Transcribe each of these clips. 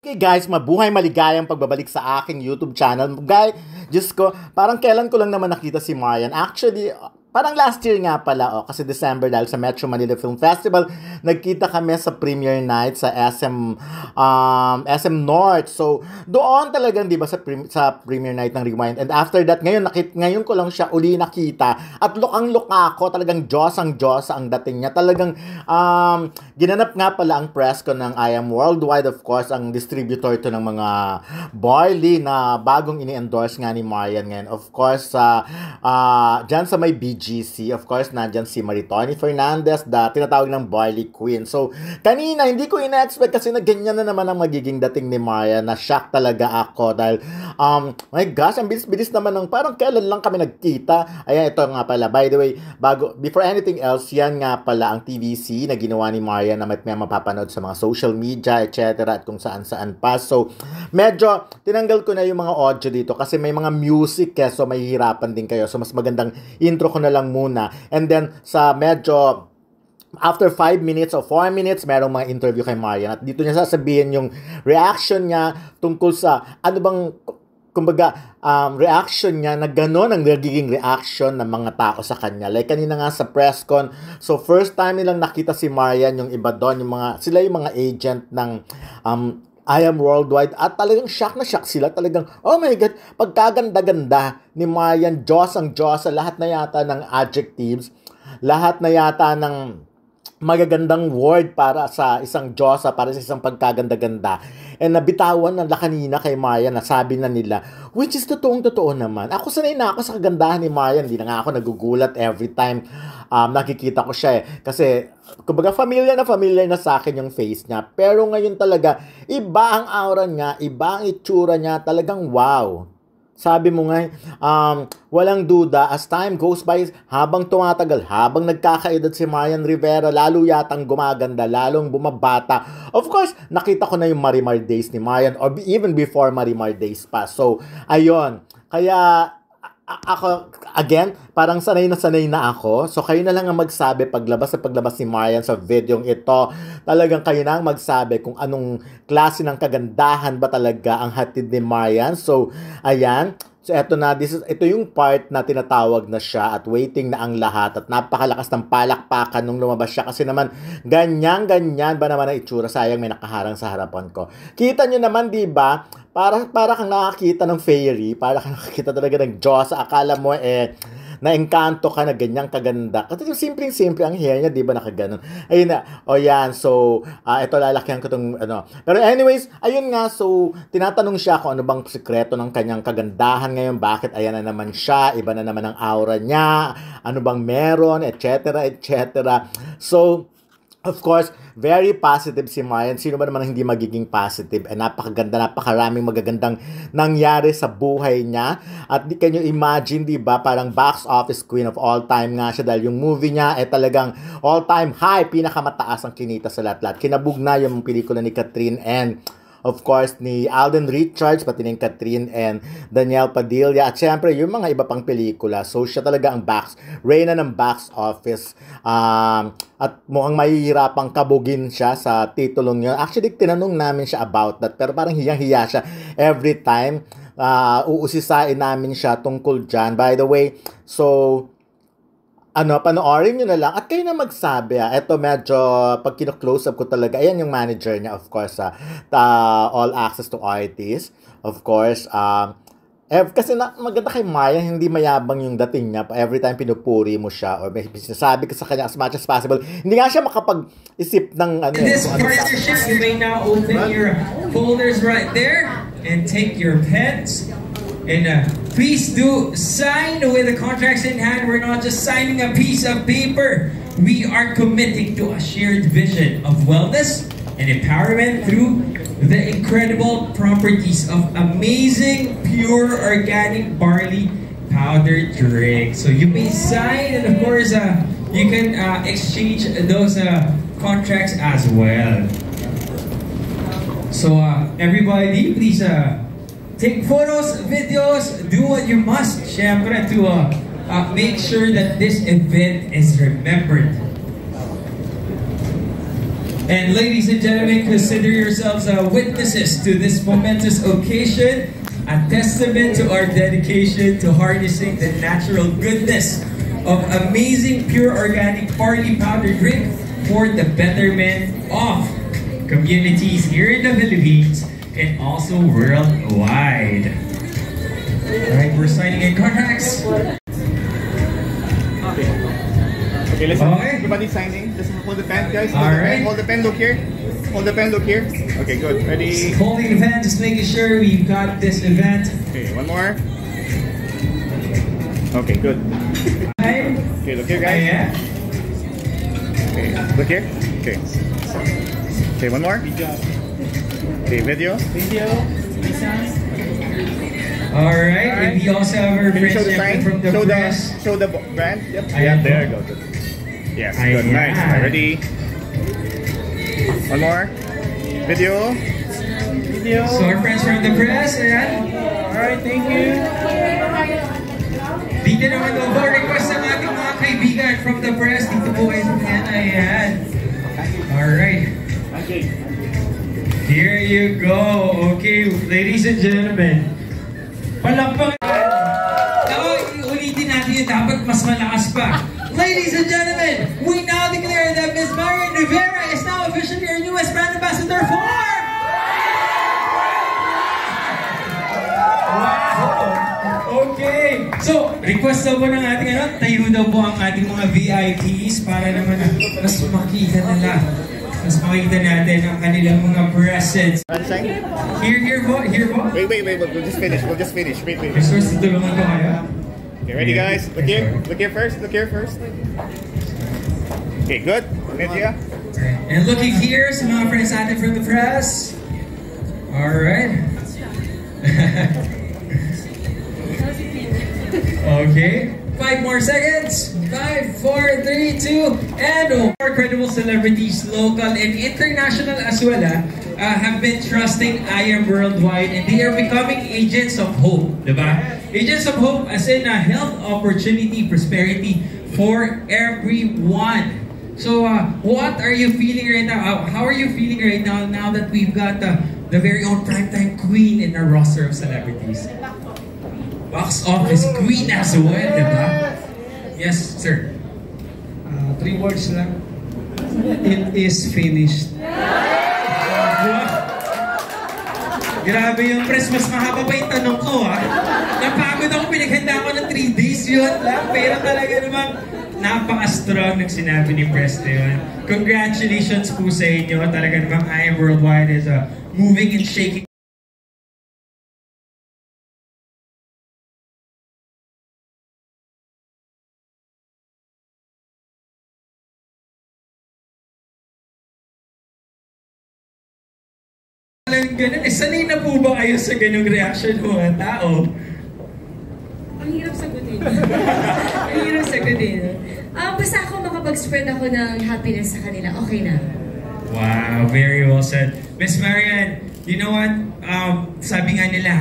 Okay guys, mabuhay maligayang pagbabalik sa aking YouTube channel. Guys, Diyos ko, parang kailan ko lang naman nakita si Marian. Actually, parang last year nga pala, kasi December dahil sa Metro Manila Film Festival, nagkita kami sa premiere night sa SM North. So, doon talagang, di ba, sa premiere night ng Rewind. And after that, ngayon ko lang siya uli nakita. At lukang-luka ako, talagang Diyos ang dating niya. Talagang, ginanap nga pala ang press ko ng I Am Worldwide, of course, ang distributor to ng mga barley na bagong ini-endorse nga ni Marian ngayon. Of course, dyan sa may BGC, of course, nandyan si Maritoni Fernandez, tinatawag ng Barley Queen. So, kanina, hindi ko ina-expect kasi na ganyan na naman ang magiging dating ni Marian. Na-shock talaga ako dahil, my gosh, ang bilis-bilis naman ng parang kailan lang kami nagkita. Ayan, ito nga pala. By the way, before anything else, yan nga pala ang TVC na ginawa ni Marian na may mapapanood sa mga social media, etc. at kung saan-saan pa. So, medyo tinanggal ko na yung mga audio dito kasi may mga music so mahihirapan din kayo. So, mas magandang intro ko na lang muna. And then, sa medyo after 5 minutes or 4 minutes, merong mga interview kay Marian. At dito niya sasabihin yung reaction niya tungkol sa ano bang, kumbaga, reaction niya na gano'n ang nagiging reaction ng mga tao sa kanya. Like kanina nga sa press con, so first time nilang nakita si Marian, yung iba doon, sila yung mga agent ng I Am Worldwide, at talagang shock na shock sila. Talagang, oh my God, pagkaganda-ganda ni Marian, Diyos ang Diyos sa lahat na yata ng adjectives, lahat na yata ng magagandang word para sa isang Diyosa, para sa isang pagkaganda-ganda. And nabitawan na kanina kay Marian, nasabi na nila, which is totoong-totoo naman. Ako sanay na ako sa kagandahan ni Marian, hindi na nga ako nagugulat every time nakikita ko siya Kasi, kumbaga, familiar na sa akin yung face niya. Pero ngayon talaga, iba ang aura niya, iba ang itsura niya, talagang wow. Sabi mo nga, walang duda, as time goes by, habang tumatagal, habang nagkakaedad si Marian Rivera, lalo yatang gumaganda, lalong bumabata. Of course, nakita ko na yung Marimar days ni Marian, or even before Marimar days pa. So, ayun. Kaya, ako, again, parang sanay na ako. So, kayo na lang ang magsabi paglabas ni Marian sa videong ito. Talagang kayo na ang magsabi kung anong klase ng kagandahan ba talaga ang hatid ni Marian. So, ayan. So, ito yung part na tinatawag na siya at waiting na ang lahat at napakalakas ng palakpakan nung lumabas siya kasi naman ganyan ba naman ang itsura, sayang may nakaharang sa harapan ko. Kita nyo naman, di ba? Para kang nakakita ng fairy, para kang nakakita talaga ng Diyos. Akala mo na-engkanto ka na ganyang kaganda. Kasi simpleng-simple ang hair niya, di ba nakaganon? Ayun na. O yan, so, ito lalakyan ko itong, Pero anyways, ayun nga, so, tinatanong siya kung ano bang sikreto ng kanyang kagandahan ngayon, bakit ayan na naman siya, iba na naman ang aura niya, ano bang meron, etc., etc. So, of course, very positive si Marian. Sino ba naman hindi magiging positive? Napakaganda, napakaraming magagandang nangyari sa buhay niya. At can you imagine, di ba? Parang box office queen of all time nga siya dahil yung movie niya talagang all time high, pinakamataas ang kinita sa lahat-lahat. Kinabog na yung pelikula ni Catherine and of course, ni Alden Richards, pati ni Catherine and Daniel Padilla. At syempre, yung mga iba pang pelikula. So, siya talaga ang reyna ng box office. At mukhang mahihirapang kabugin siya sa titulong niya. Actually, tinanong namin siya about that. Pero parang hiyang-hiya siya every time. Uusisain namin siya tungkol dyan. By the way, so, panoorin nyo na lang. At kayo na magsabi, Ito medyo, pag kino-close up ko talaga, ayan yung manager niya, of course, All Access to Artists, of course. Kasi maganda kay Marian, hindi mayabang yung dating niya. Every time pinupuri mo siya, or may sinasabi ka sa kanya as much as possible, hindi nga siya makapag-isip ng In this partnership, you may now open your folders right there and take your pens. And please do sign with the contracts in hand. We're not just signing a piece of paper. We are committing to a shared vision of wellness and empowerment through the incredible properties of amazing, pure, organic barley powder drink. So you may sign, and of course, you can exchange those contracts as well. So everybody, please take photos, videos, do what you must, syempre, to make sure that this event is remembered. And ladies and gentlemen, consider yourselves witnesses to this momentous occasion, a testament to our dedication to harnessing the natural goodness of amazing pure organic barley powder drink for the betterment of communities here in the Philippines and also worldwide. Alright, we're signing in contracts. Okay, listen. Okay. Everybody signing. Just hold the pen, guys. Hold the pen, look here. Hold the pen, look here. Okay, good. Ready? Holding the pen, just making sure we've got this event. Okay, one more. Okay, good. Okay, look here, guys. Yeah. Okay, look here. Okay. Okay, one more. Okay, video. Alright, and we also have our friends from the press. Show the brand. Yep. Yeah, there you go. Good. Yes, good. Nice. Ready? One more. Video. So our friends from the press, ayan. Alright, thank you. Dito naman po, request ng ating mga kaibigan from the press. Dito po kayo sa yan, ayan. Alright. Here you go. Okay, ladies and gentlemen. Palakpak. Ulitin natin yun, dapat mas malakas pa. Ladies and gentlemen, we now declare that Ms. Marian Rivera is now officially our newest brand ambassador for... Wow! Okay! So, request daw po ng ating tayo daw po ang ating mga VIPs para naman mas makita nila. Mas makita natin ang kanilang mga presents. Here po. Wait. We'll just finish. Wait. Resource, tulungan ko kayo. Okay, ready guys? Look here first. Okay, good. Media. And looking here, sa mga friends natin from the press. Alright. Okay. 5 more seconds. 5, 4, 3, 2, and more credible celebrities, local and international as well, have been trusting I Am Worldwide, and they are becoming agents of hope, diba? Agents of hope as in a health, opportunity, prosperity for everyone. So, what are you feeling right now? How are you feeling right now that we've got the very own primetime queen in our roster of celebrities? Box office queen as well, diba? Yes, sir. 3 words lang. It is finished. Grabe yung press, mas mahaba pa yung tanong ko, ha? Napagod ako, pinaghanda ko ng 3 days yun lang, pero talaga namang napaka-strong ng sinabi ni press na yun. Congratulations po sa inyo. Talaga namang I Am Worldwide is moving and shaking. Ganun, sanay na po ba kayo sa ganung reaction ng mga tao? Ang hirap sagutin. Ang hirap sagutin. Basta ako makapag-spread ako ng happiness sa kanila, okay na. Wow, very well said. Miss Marian, you know what? Sabi nga nila,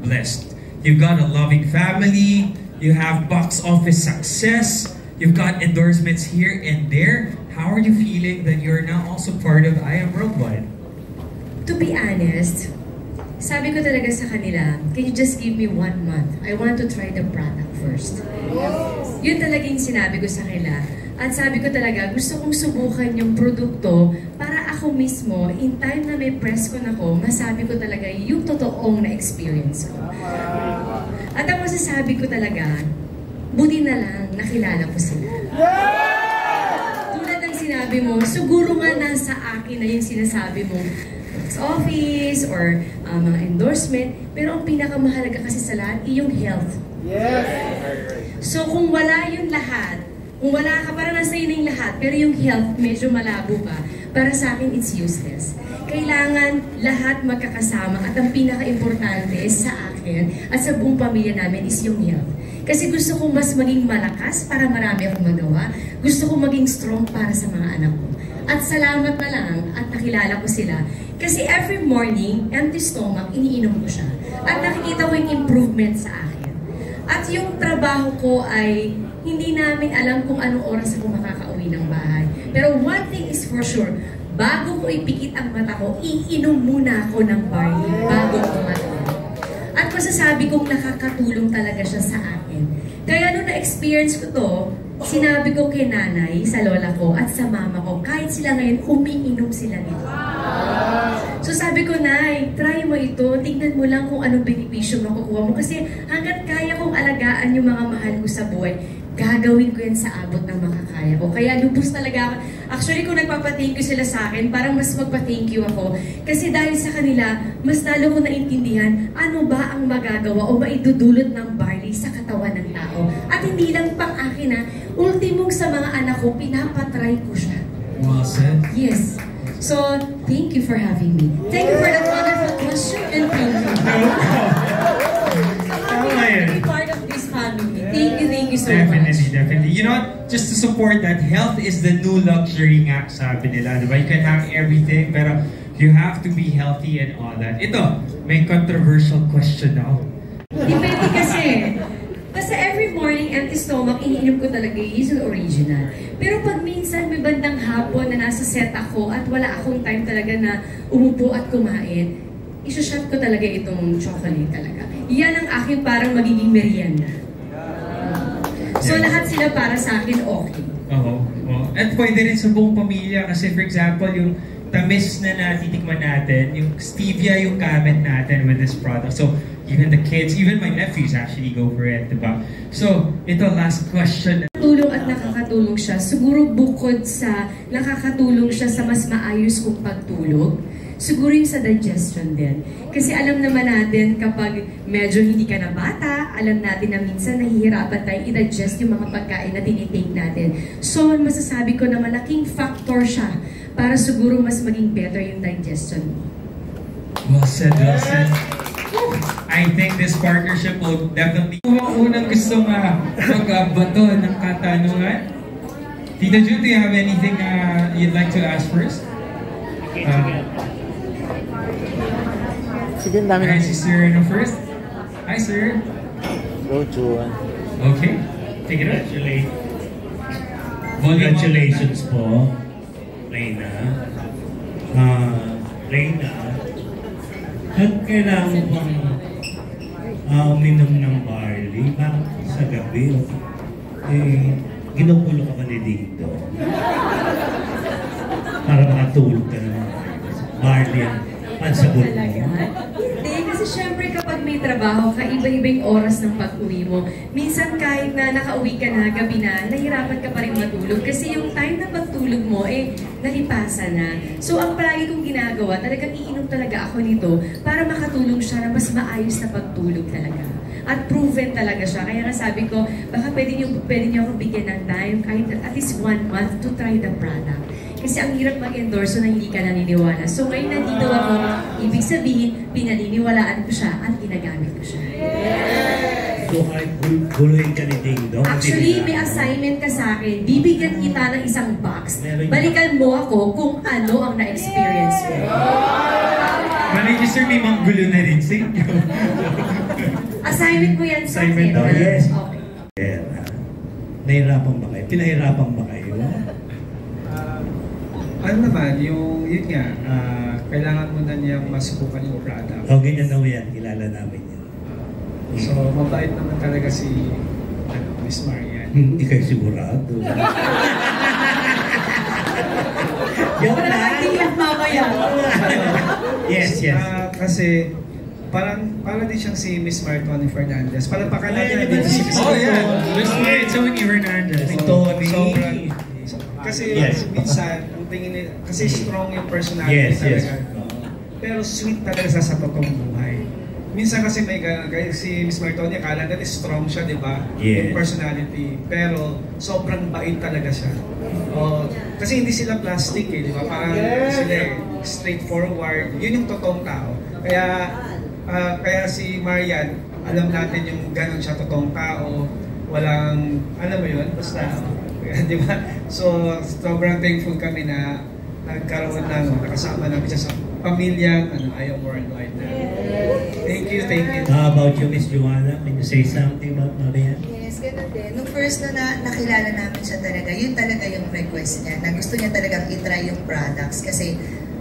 #blessed. You've got a loving family, you have box office success, you've got endorsements here and there. How are you feeling that you're now also part of I Am Worldwide? To be honest, sabi ko talaga sa kanila, can you just give me 1 month? I want to try the product first. Yun talaga yung sinabi ko sa kanila. At sabi ko talaga, gusto kong subukan yung produkto para ako mismo, in time na may press ko na ko, masabi ko talaga yung totoong na-experience ko. At ang masasabi ko talaga, buti na lang nakilala ko sila. Tulad ng sinabi mo, siguro nga nasa akin na yung sinasabi mo, office or mga endorsement, pero ang pinakamahalaga kasi sa lahat yung health. Yes. So kung wala yung lahat, kung wala ka, parang nasa yun yung lahat, pero yung health medyo malabo pa, para sa akin it's useless. Kailangan lahat magkakasama at ang pinaka-importante sa akin at sa buong pamilya namin is yung health. Kasi gusto kong mas maging malakas para marami akong magawa. Gusto kong maging strong para sa mga anak ko. At salamat na lang at nakilala ko sila. Kasi every morning, empty stomach, iniinom ko siya. At nakikita ko yung improvement sa akin. At yung trabaho ko ay hindi namin alam kung anong oras ako makakauwi ng bahay. Pero one thing is for sure, bago ko ipikit ang mata ko, iinom muna ako ng barley bago ko matulog. At masasabi kong nakakatulong talaga siya sa akin. Kaya nung na-experience ko to, sinabi ko kay nanay, sa lola ko, at sa mama ko, kahit sila ngayon, umiinom sila nito. So sabi ko, Nay, try mo ito, tignan mo lang kung anong benepisyo makukuha mo. Kasi hanggat kaya kong alagaan yung mga mahal ko sa buhay, gagawin ko yan sa abot ng makakaya ko. Kaya lubos talaga ako. Actually, kung nagpapa-thank you sila sa akin, parang mas magpa-thank you ako. Kasi dahil sa kanila, mas lalo ko naintindihan ano ba ang magagawa o maidudulot ng barley sa katawan ng tao. At hindi lang pang akin ha, ultimong sa mga anak ko, pinapatry ko siya. Well said. Yes. So, thank you for having me. Thank you for that wonderful question and thank you. To be part of this family. Thank you so much. Definitely. You know what? Just to support that, health is the new luxury nga, sabi nila. Diba? You can have everything, pero you have to be healthy and all that. Ito, may controversial question now. Depende kasi. Basta every morning, empty stomach, iniinom ko talaga yung original. Pero pag minsan may bandang hapon na nasa set ako at wala akong time talaga na umupo at kumain, isushat ko talaga itong chocolate talaga. Yan ang aking parang magiging merienda. So lahat sila para sa akin okay. Oo. At pwede rin sa buong pamilya kasi for example, yung tamis na natitikman natin, yung stevia yung gamit natin with this product. So even the kids, even my nephews actually go for it, diba? So, ito last question. Tulong at nakakatulong siya. Siguro bukod sa nakakatulong siya sa mas maayos kong pagtulog, siguro yung sa digestion din. Kasi alam naman natin kapag medyo hindi ka na bata, alam natin na minsan nahihirapan tayong i-digest yung mga pagkain na tinitake natin. So, masasabi ko na malaking factor siya para siguro mas maging better yung digestion mo. Well said, well said. I think this partnership will definitely... Kung unang gusto magbato ng katanungan, Tita June, do you have anything you'd like to ask first? Sige, dami Hi, si Sir first. Hi, Sir. Go, June. Okay, take it up. Congratulations po, Reyna. Reyna, kailangan mo bang uminom ng barley? Bakit sa gabi? Ginukulo ka ba ni Dito? Para makatulog ka naman. Barley ang pansabot mo. Hindi, kasi syempre kapag may trabaho ka, iba-ibang oras ng pag-uwi mo. Minsan kahit na nakauwi ka na, gabi na, nahirapan ka pa rin matulog. Kasi yung time na pagtulog mo, nalipasan na. So ang palagi kong ginagawa, talagang iinom talaga ako nito para makatulong siya na mas maayos na pagtulog talaga. At proven talaga siya. Kaya nga sabi ko, baka pwede niyo ako bigyan ng time, kahit at least 1 month to try the product. Kasi ang hirap mag-endorse na hindi ka naniniwala. So ngayon nandito ako, ibig sabihin, pinaniniwalaan ko siya at ginagamit ko siya. So kahit guluhin ka ni Ding Dong? Actually, may assignment ka sa akin. Bibigyan kita ng isang box. Balikan mo ako kung ano ang na-experience mo. Malay niyo, Sir, may manggulo na rin sa inyo. Assignment mo yan sa akin. Assignment, oh, yes. Okay. Nahirapan ba kayo? Pinahirapan ba kayo? Ano naman, yun nga, kailangan mo na niyang masubukan yung product. O, ganyan na yan. Kilala namin yan. So, mabait naman talaga si Miss Marian. Hindi kayo sigurado. Wala na iyak mamaya. Yes. Kasi, parang din siyang si Miss Martoni Fernandez. Parang pakalala na din si Miss Oh yeah, Miss Tony Hernandez. Tony. Kasi Yes. minsan, ang tingin nila, kasi strong yung personality talaga. Pero sweet talaga sa totoong buhay. Minsan kasi may si Miss Martoni, akala natin strong siya, di ba? Yes. Yung personality. Pero sobrang bait talaga siya. Kasi hindi sila plastic di ba? Parang sila straightforward. Yun yung totoong tao. Kaya si Marian, alam natin yung ganun siya totoong tao. Walang, alam mo yun, basta, di ba? So, sobrang thankful kami na nagkaroon nakasama namin siya sa pamilyang Ayaw Worldwide na. Thank you. How about you, Miss Joanna? Can you say something about Marian? Yes, ganun din. Nung first na nakilala namin siya talaga, yun talaga yung request niya, na gusto niya talagang itry yung products kasi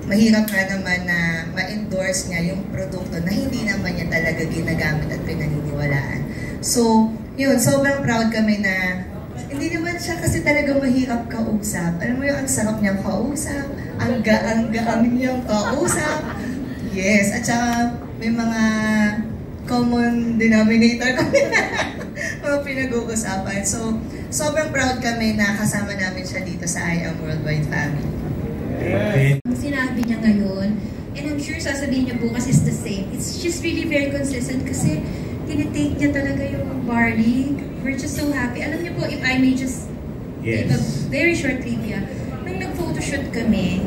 mahirap nga naman na ma-endorse niya yung produkto na hindi naman niya talaga ginagamit at pinaniniwalaan. So, yun, sobrang proud kami na hindi naman siya kasi talaga mahirap kausap. Alam mo yung ang sarap niyang kausap, ang gaan niyang kausap. Yes, at saka may mga common denominator kami mga pinag-uusapan. So, sobrang proud kami na kasama namin siya dito sa I Am Worldwide Family. Sinabi niya ngayon, and I'm sure sasabihin niya bukas is the same. It's just really very consistent kasi tinitake niya talaga yung barley. We're just so happy. Alam niyo po, if I may just give a very short trivia, nung nag-photoshoot kami,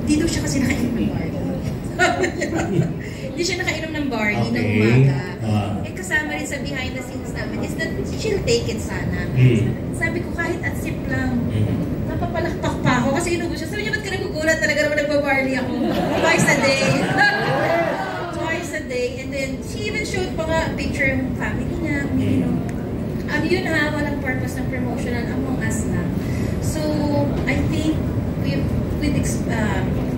dito siya kasi nakainom ng barley. Hindi siya nakainom ng barley ng umaga. Eh kasama rin sa behind the scenes namin is that she'll take it sana. Sabi ko kahit at sip lang, napapalakpak pa ako kasi inubo siya. Sabi niya, ba't ka nagugulat? Talaga naman nagbabarley ako. Twice a day. Twice a day. And then she even showed pa nga picture yung family niya. Yun ha, walang purpose ng promotional among us lang. So, I think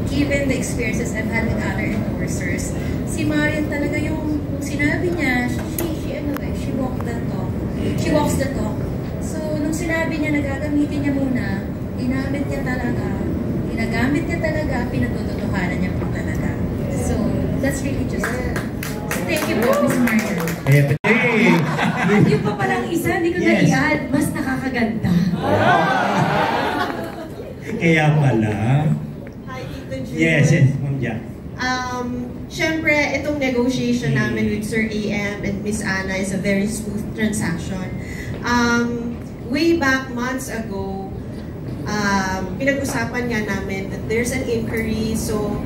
given the experiences I've had with other endorsers, si Marian talaga yung sinabi niya, she walked the talk. She walks the talk. So, nung sinabi niya na gagamitin niya muna, ginamit niya talaga, ginagamit niya talaga, pinatututuhanan niya po talaga. So, that's really just it. So, thank you po, Miss Marian. Yung pa palang isa, hindi ko na-i-add, mas nakakaganda. Kaya pala. Yes, Ma'am Jack. Siyempre, itong negotiation namin with Sir AM and Miss Ana is a very smooth transaction. Way back months ago, pinag-usapan nga namin that there's an inquiry, so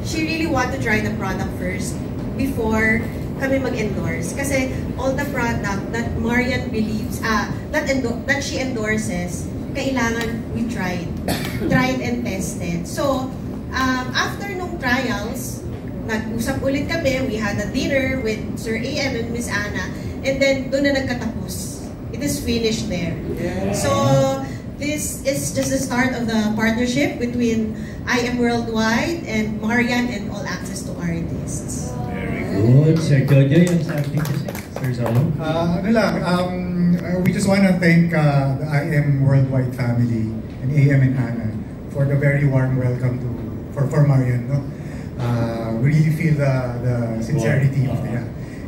she really want to try the product first before kami mag-endorse. Kasi all the product that Marian believes, that she endorses, kailangan we tried and tested. So, after nung trials, nag-usap ulit kami, we had a dinner with Sir AM and Miss Ana, and then doon na nagkatapos. It is finished there. So, this is just the start of the partnership between I Am Worldwide and Marian and All Access to Artists. Very good. Sir Jojo, yung sabi ko Sir Zolo? We just want to thank the I Am Worldwide family and AM and Ana for the very warm welcome for Marian. No? We really feel the sincerity of it.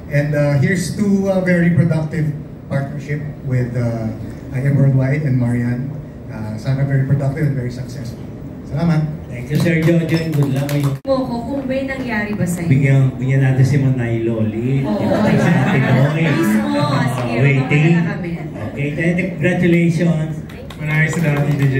And here's to a very productive partnership with I Am Worldwide and Marian. Sana very productive and very successful. Salamat. Thank you, Sir Jojo. Good luck kayo. Kung may nangyari ba sa'yo? Bigyan natin si Manay Loli. Mismo, sige. Waiting. Okay, congratulations. Maraming salamat, DJ.